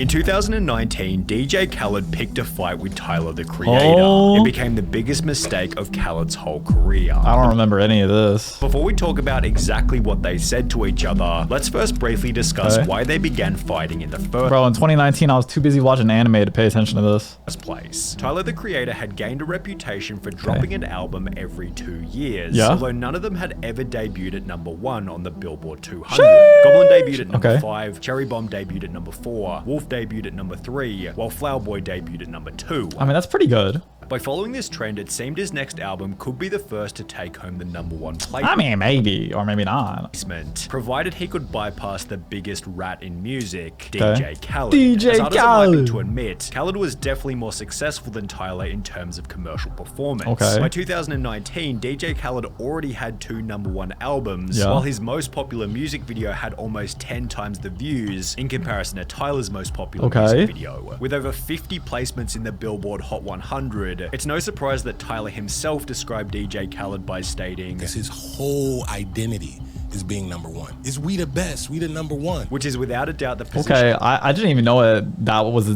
In 2019, DJ Khaled picked a fight with Tyler, the Creator. It became the biggest mistake of Khaled's whole career. I don't remember any of this. Before we talk about exactly what they said to each other, let's first briefly discuss why they began fighting in the first Bro, in 2019, I was too busy watching anime to pay attention to this. place. Tyler, the Creator, had gained a reputation for dropping an album every 2 years, Yeah. although none of them had ever debuted at #1 on the Billboard 200. Goblin debuted at number 5, Cherry Bomb debuted at number 4, Wolf debuted at number 3, while Flower Boy debuted at number 2. I mean, that's pretty good. By following this trend, it seemed his next album could be the first to take home the #1 placement. I mean, maybe, or maybe not. Provided he could bypass the biggest rat in music, DJ Khaled. DJ As hard as it might be Khaled. to admit, Khaled was definitely more successful than Tyler in terms of commercial performance. Okay. By 2019, DJ Khaled already had 2 #1 albums, while his most popular music video had almost 10 times the views in comparison to Tyler's most popular music video. With over 50 placements in the Billboard Hot 100, it's no surprise that Tyler himself described DJ Khaled by stating, "Because his whole identity is being #1. Is we the best? We the #1." which is without a doubt the position I didn't even know that was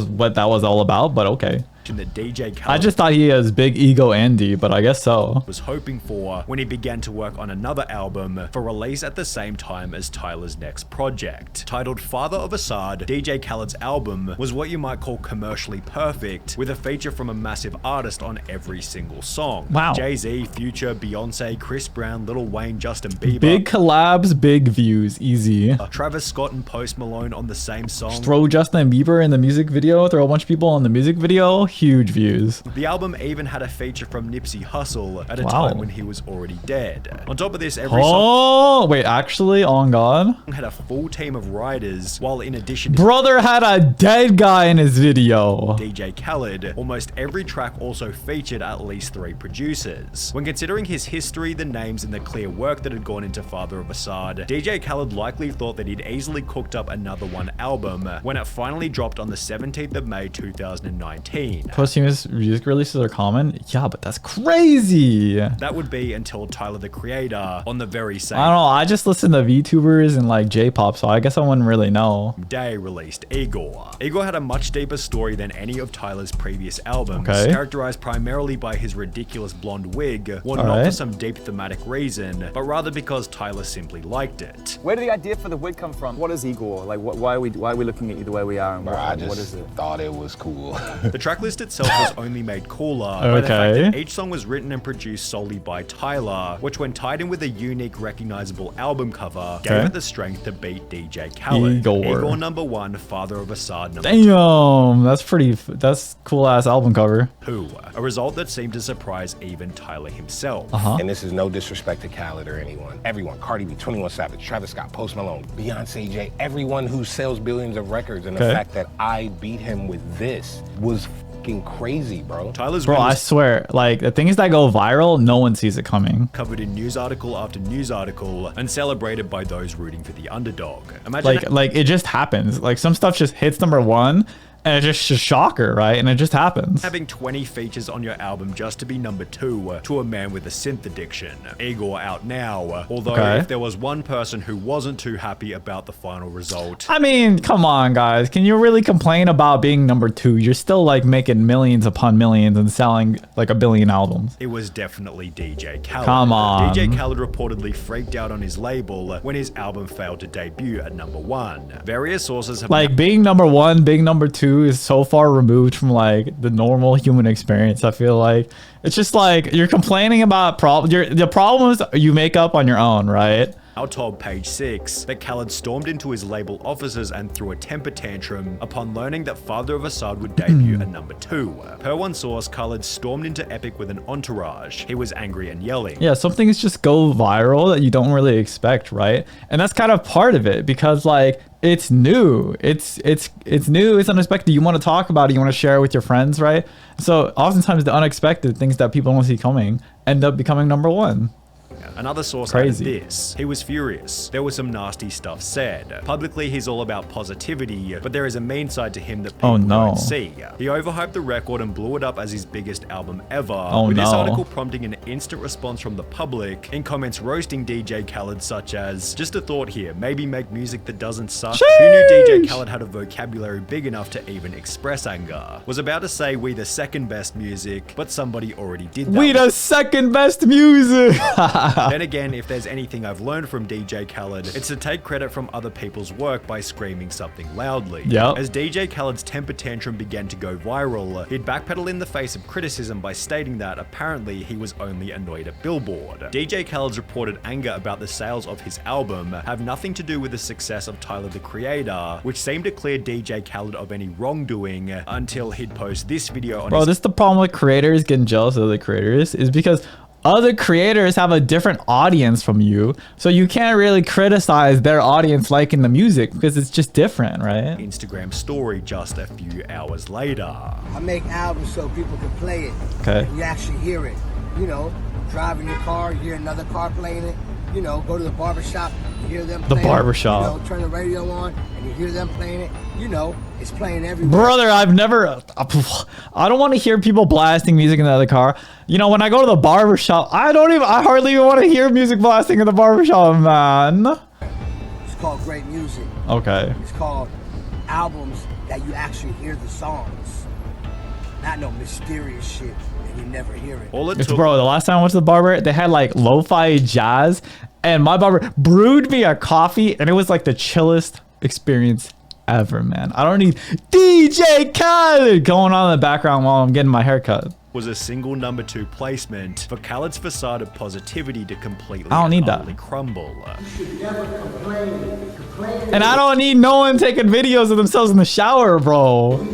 what that was all about, but okay. that DJ Khaled I just thought he has big ego Andy, but I guess so. was hoping for when he began to work on another album for release at the same time as Tyler's next project. Titled Father of Assad, DJ Khaled's album was what you might call commercially perfect, with a feature from a massive artist on every single song. Wow. Jay-Z, Future, Beyonce, Chris Brown, Lil Wayne, Justin Bieber. Big collabs, big views, easy. Travis Scott and Post Malone on the same song. Throw Justin Bieber in the music video, throw a bunch of people on the music video, huge views. The album even had a feature from Nipsey Hussle at a time when he was already dead. On top of this, every song Wait, actually, on God? had a full team of writers, while in addition to Brother had a dead guy in his video. DJ Khaled, almost every track also featured at least 3 producers. When considering his history, the names, and the clear work that had gone into Father of Assad, DJ Khaled likely thought that he'd easily cooked up another one album when it finally dropped on the 17th of May 2019. Posthumous music releases are common? Yeah, but that's crazy. That would be until Tyler, the Creator, on the very same I don't know. I just listen to VTubers and like J-pop, so I guess I wouldn't really know. day released Igor. Igor had a much deeper story than any of Tyler's previous albums, characterized primarily by his ridiculous blonde wig, worn not for some deep thematic reason, but rather because Tyler simply liked it. Where did the idea for the wig come from? What is Igor? Like, why are we looking at you the way we are? And I what is just it? thought it was cool. The track list itself was only made cooler by the fact that each song was written and produced solely by Tyler, which when tied in with a unique, recognizable album cover, gave it the strength to beat DJ Khaled. Igor #1, Father of Assad Damn, that's cool ass album cover. 2, a result that seemed to surprise even Tyler himself. And this is no disrespect to Khaled or anyone. Everyone, Cardi B, 21 Savage, Travis Scott, Post Malone, Beyonce, Jay, everyone who sells billions of records, and the fact that I beat him with this was fucking crazy, bro. Bro, I swear, like the things that go viral, no one sees it coming. Covered in news article after news article and celebrated by those rooting for the underdog. Imagine like it just happens. Like some stuff just hits #1 and it's just a shocker, right? And it just happens. having 20 features on your album just to be #2 to a man with a synth addiction. Igor out now, although if there was one person who wasn't too happy about the final result. I mean, come on, guys. Can you really complain about being #2? You're still like making millions upon millions and selling like 1 billion albums. It was definitely DJ Khaled. Come on. DJ Khaled reportedly freaked out on his label when his album failed to debut at #1. Various sources have like being #1, being #2 is so far removed from like the normal human experience. I feel like it's just like you're complaining about the problems you make up on your own, right? Now told Page 6 that Khaled stormed into his label offices and threw a temper tantrum upon learning that Father of Assad would debut at #2. Per one source, Khaled stormed into Epic with an entourage. He was angry and yelling. Yeah, some things just go viral that you don't really expect, right? And that's kind of part of it because like it's new. It's new, it's unexpected. You want to talk about it, you want to share it with your friends, right? So oftentimes the unexpected things that people don't see coming end up becoming #1. Another source Crazy. added this. He was furious. There was some nasty stuff said. Publicly, he's all about positivity, but there is a mean side to him that people don't see. He overhyped the record and blew it up as his biggest album ever, with this article prompting an instant response from the public in comments roasting DJ Khaled such as, just a thought here, maybe make music that doesn't suck. Sheesh. Who knew DJ Khaled had a vocabulary big enough to even express anger? Was about to say we the second best music, but somebody already did that. We the second best music. Then again, if there's anything I've learned from DJ Khaled, it's to take credit from other people's work by screaming something loudly. Yep. As DJ Khaled's temper tantrum began to go viral, he'd backpedal in the face of criticism by stating that apparently he was only annoyed at Billboard. DJ Khaled's reported anger about the sales of his album have nothing to do with the success of Tyler the Creator, which seemed to clear DJ Khaled of any wrongdoing until he'd post this video on Bro, this is the problem with creators getting jealous of other creators, is because other creators have a different audience from you, so you can't really criticize their audience liking the music because it's just different, right? Instagram story just a few hours later. I make albums so people can play it. Okay. You actually hear it. You know, driving your car, you hear another car playing it. You know, go to the barbershop, you hear them playing barbershop. it. You know, turn the radio on, and you hear them playing it. You know, it's playing everywhere. Brother, I don't want to hear people blasting music in the other car. You know, when I go to the barbershop, I hardly even want to hear music blasting in the barbershop, man. It's called great music. Okay. It's called albums that you actually hear the songs. Not no mysterious shit and you never hear it. All it It's, took bro, the last time I went to the barber, they had like lo-fi jazz, and my barber brewed me a coffee, and it was like the chillest experience ever, man. I don't need DJ Khaled going on in the background while I'm getting my haircut. was a single #2 placement for Khaled's facade of positivity to completely I don't need and that. utterly crumble. And I don't need no one taking videos of themselves in the shower, bro.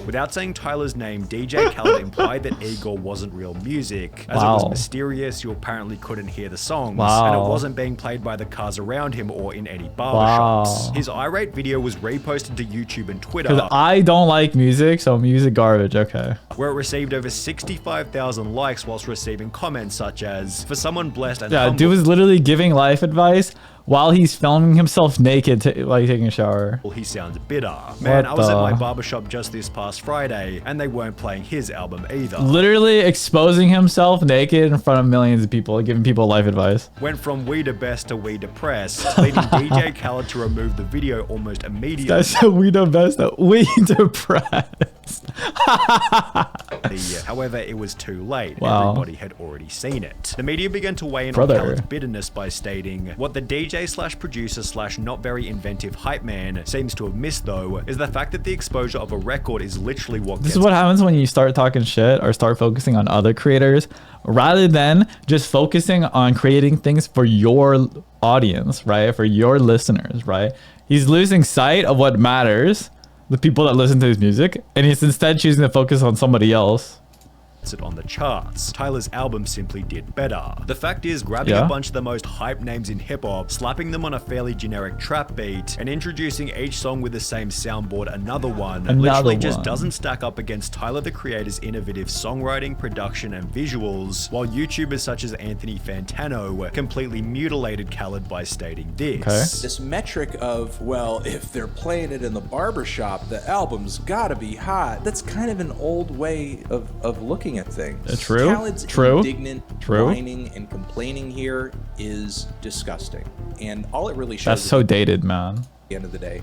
Without saying Tyler's name, DJ Khaled implied that Igor wasn't real music, as it was mysterious, you apparently couldn't hear the songs, and it wasn't being played by the cars around him or in any barbershops. His irate video was reposted to YouTube and Twitter. Because I don't like music, so music garbage, okay. Where it received over 65,000 likes whilst receiving comments such as, for someone blessed and Yeah, humble, dude was literally giving life advice while he's filming himself naked, like taking a shower. he sounds bitter. Man, I was at the- my barbershop just this past Friday, and they weren't playing his album either. Literally exposing himself naked in front of millions of people, giving people life advice. Went from we the best to we depressed, leading DJ Khaled to remove the video almost immediately. That's we the best, we depressed. However, it was too late. Wow. Everybody had already seen it. The media began to weigh in Brother. on Khaled's bitterness by stating, what the DJ/producer/ not very inventive hype man seems to have missed though, is the fact that the exposure of a record is literally what This gets is what happens when you start talking shit or start focusing on other creators rather than just focusing on creating things for your audience, right? For your listeners, right? He's losing sight of what matters, the people that listen to his music, and he's instead choosing to focus on somebody else. it on the charts. Tyler's album simply did better. The fact is, grabbing a bunch of the most hype names in hip-hop, slapping them on a fairly generic trap beat, and introducing each song with the same soundboard, another one, literally just doesn't stack up against Tyler the Creator's innovative songwriting, production, and visuals, while YouTubers such as Anthony Fantano completely mutilated Khaled by stating this. This metric of, well, if they're playing it in the barbershop, the album's gotta be hot. That's kind of an old way of looking at things. True. Khaled's indignant whining and complaining here is disgusting. And all it really shows That's so dated, man. at the end of the day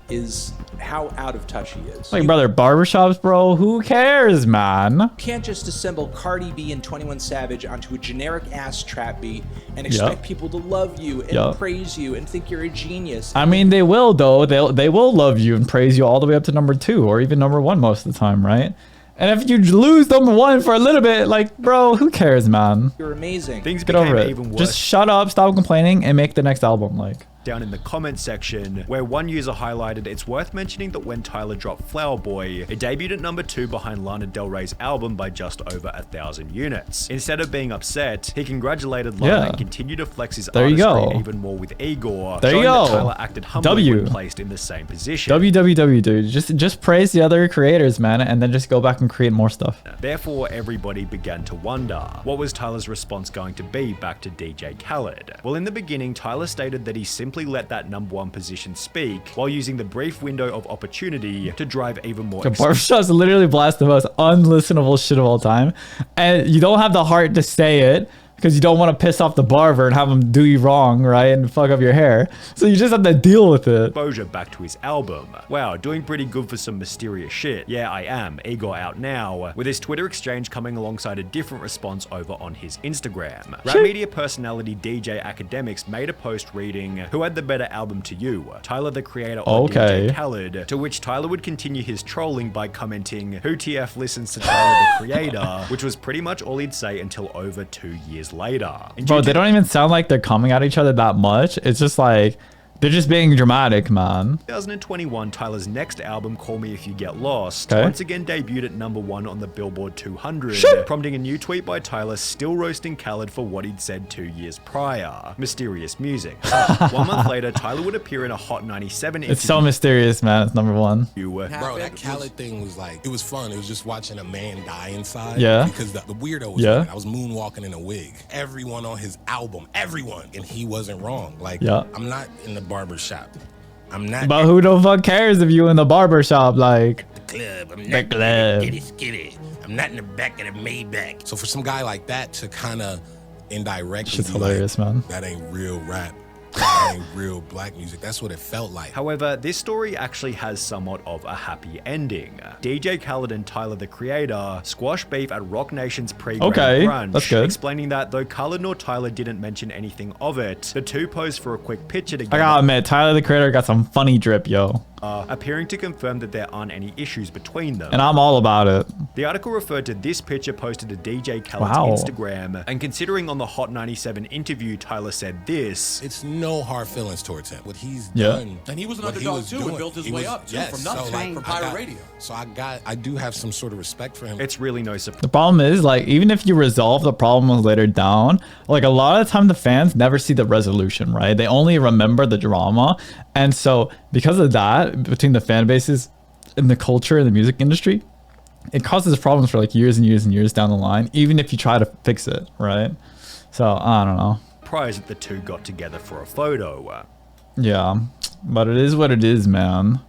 is how out of touch he is. Like, brother, barbershops, bro, who cares, man? You can't just assemble Cardi B and 21 Savage onto a generic ass trap beat and expect people to love you and praise you and think you're a genius. I mean, they will, though. They will love you and praise you all the way up to #2 or even #1 most of the time, right? And if you lose #1 for a little bit, like, bro, who cares, man? You're amazing. Things Get became over it. even worse. Just shut up, stop complaining, and make the next album, like. down in the comment section, where one user highlighted, it's worth mentioning that when Tyler dropped Flower Boy, it debuted at number 2 behind Lana Del Rey's album by just over 1,000 units. Instead of being upset, he congratulated Lana and continued to flex his artistry even more with Igor, showing that Tyler acted humbly when placed in the same position. WWW, dude. Just praise the other creators, man, and then just go back and create more stuff. Therefore, everybody began to wonder, what was Tyler's response going to be back to DJ Khaled? Well, in the beginning, Tyler stated that he simply let that number 1 position speak, while using the brief window of opportunity to drive even more. Barbershop's literally blast the most unlistenable shit of all time, and you don't have the heart to say it because you don't want to piss off the barber and have him do you wrong, right, and fuck up your hair. So you just have to deal with it. Exposure back to his album. Wow, doing pretty good for some mysterious shit. Yeah, I am. Igor out now, with his Twitter exchange coming alongside a different response over on his Instagram. Rap media personality DJ Academics made a post reading, "Who had the better album to you, Tyler the Creator or DJ Khaled?" To which Tyler would continue his trolling by commenting, "Who TF listens to Tyler the Creator?" which was pretty much all he'd say until over 2 years later. Bro, they don't even sound like they're coming at each other that much. It's just like they're just being dramatic, man. 2021, Tyler's next album, Call Me If You Get Lost, once again debuted at number 1 on the Billboard 200, prompting a new tweet by Tyler still roasting Khaled for what he'd said 2 years prior. Mysterious music. 1 month later, Tyler would appear in a Hot 97 interview. It's so mysterious, man. It's number 1. Bro, that Khaled thing was like, it was fun. It was just watching a man die inside. Yeah. Because the weirdo was I was moonwalking in a wig. Everyone on his album, everyone. And he wasn't wrong. Like, I'm not in the barbershop. I'm not. But who the fuck cares if you in the barbershop? Like the club. I'm the not club. Skitty. I'm not in the back of the Maybach. So for some guy like that to kind of indirectly, shit's hilarious, man. That ain't real rap. That ain't real black music. That's what it felt like. However, this story actually has somewhat of a happy ending. DJ Khaled and Tyler the Creator squashed beef at Rock Nation's pre-game brunch, that's good. explaining that though Khaled nor Tyler didn't mention anything of it, the two posed for a quick picture together. I gotta admit, Tyler the Creator got some funny drip, yo. Appearing to confirm that there aren't any issues between them. And I'm all about it. The article referred to this picture posted to DJ Khaled's Instagram, and considering on the Hot 97 interview, Tyler said this: "It's no hard feelings towards him. What he's done, and he was an underdog too, and built his way up too from nothing, from pirate radio. So I do have some sort of respect for him. It's really no surprise. The problem is, like, even if you resolve the problem later down, like a lot of the time the fans never see the resolution, right? They only remember the drama, and so because of that, between the fan bases and the culture and the music industry, it causes problems for like years and years and years down the line, even if you try to fix it, right? So I don't know. Surprised that the two got together for a photo. Yeah, but it is what it is, man.